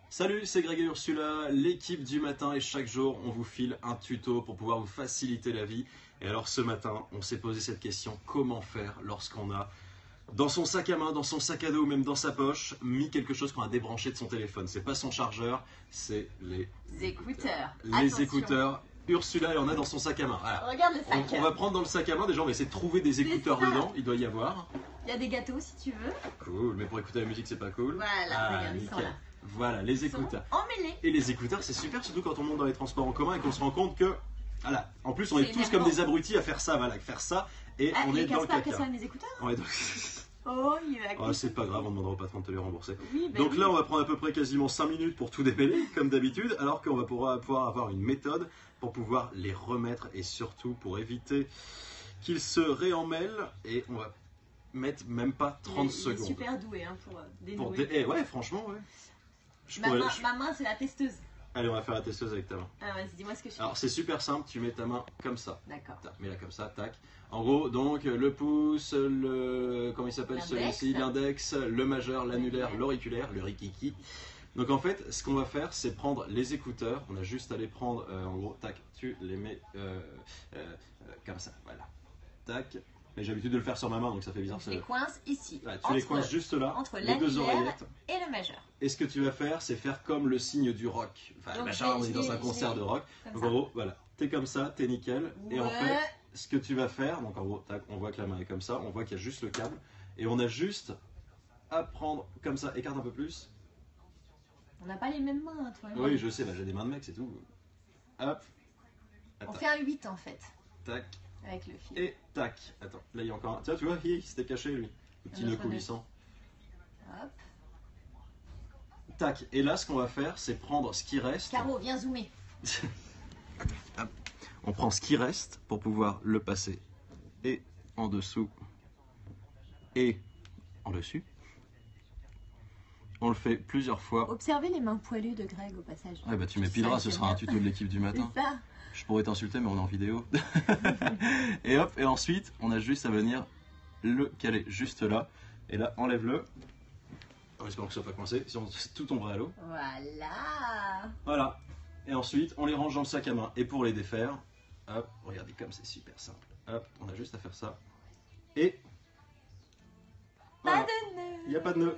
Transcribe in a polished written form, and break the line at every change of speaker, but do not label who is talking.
Salut, c'est Greg et Ursula, l'équipe du matin, et chaque jour on vous file un tuto pour pouvoir vous faciliter la vie. Et alors ce matin, on s'est posé cette question, comment faire lorsqu'on a dans son sac à main, dans son sac à dos ou même dans sa poche, mis quelque chose qu'on a débranché de son téléphone. C'est pas son chargeur, c'est les
écouteurs.
Les écouteurs. Ursula, elle en a dans son sac à main. Voilà.
Regarde le sac.
On va prendre dans le sac à main, déjà on va essayer de trouver des écouteurs dedans, il doit y avoir.
Il y a des gâteaux si tu veux.
Cool, mais pour écouter la musique c'est pas cool.
Voilà, regarde, ils sont là.
Voilà, les écouteurs.
Emmêlés.
Et les écouteurs, c'est super, surtout quand on monte dans les transports en commun et qu'on se rend compte que, voilà, en plus on est tous comme des abrutis à faire ça, voilà, faire ça, et on est dans le caca.
Ça mes écouteurs.
Ouais, donc...
Oh, il va.
Oh, c'est pas grave, on demandera au patron de te les rembourser.
Oui,
donc là, on va prendre à peu près quasiment 5 minutes pour tout démêler, comme d'habitude, alors qu'on va pouvoir avoir une méthode pour pouvoir les remettre et surtout pour éviter qu'ils se réemmêlent. Et on va mettre même pas 30 secondes.
Il est super doué hein, pour dénouer.
Ouais, franchement, ouais.
Ma main, c'est la testeuse.
Allez, on va faire la testeuse avec ta main.
Alors, vas-y, dis-moi ce que je fais.
Alors, c'est super simple, tu mets ta main comme ça.
D'accord.
Mets-la comme ça, tac. En gros, donc, le pouce, comment il s'appelle celui-ci, l'index, le majeur, l'annulaire, l'auriculaire, le rikiki. Donc, en fait, ce qu'on va faire, c'est prendre les écouteurs. On a juste à les prendre, en gros, tac, tu les mets comme ça, voilà. Tac. Mais j'ai l'habitude de le faire sur ma main, donc ça fait bizarre.
Tu les coinces ici.
Ouais, tu les coinces juste là,
entre
les deux oreillettes.
Et le majeur.
Et ce que tu vas faire, c'est faire comme le signe du rock. Enfin, machin, on est dans un concert de rock. Donc en gros, voilà, t'es comme ça, t'es nickel. Ouais. Et en fait, ce que tu vas faire, donc en gros, tac, on voit que la main est comme ça, on voit qu'il y a juste le câble. Et on a juste à prendre comme ça, écarte un peu plus.
On n'a pas les mêmes mains, toi.
Oui, je sais, bah, j'ai des mains de mec, c'est tout. Hop.
Attends. On fait un 8 en fait.
Tac.
Avec le fil.
Et tac. Attends, là il y a encore un. Tiens, tu vois, il s'était caché lui. Le petit nœud coulissant.
Hop.
Tac. Et là, ce qu'on va faire, c'est prendre ce qui reste.
Caro, viens zoomer.
On prend ce qui reste pour pouvoir le passer et en dessous et en dessus. On le fait plusieurs fois.
Observez les mains poilues de Greg au passage.
Ouais, bah tu m'épileras, ce sera un tuto de l'équipe du matin.
C'est ça.
Je pourrais t'insulter, mais on est en vidéo. Et hop, et ensuite, on a juste à venir le caler juste là. Et là, enlève-le. En espérant que ce soit pas coincé, sinon tout tomberait à l'eau.
Voilà.
Voilà. Et ensuite, on les range dans le sac à main. Et pour les défaire, hop, regardez comme c'est super simple. Hop, on a juste à faire ça. Et...
Pas de nœud.
Il n'y a pas de nœud.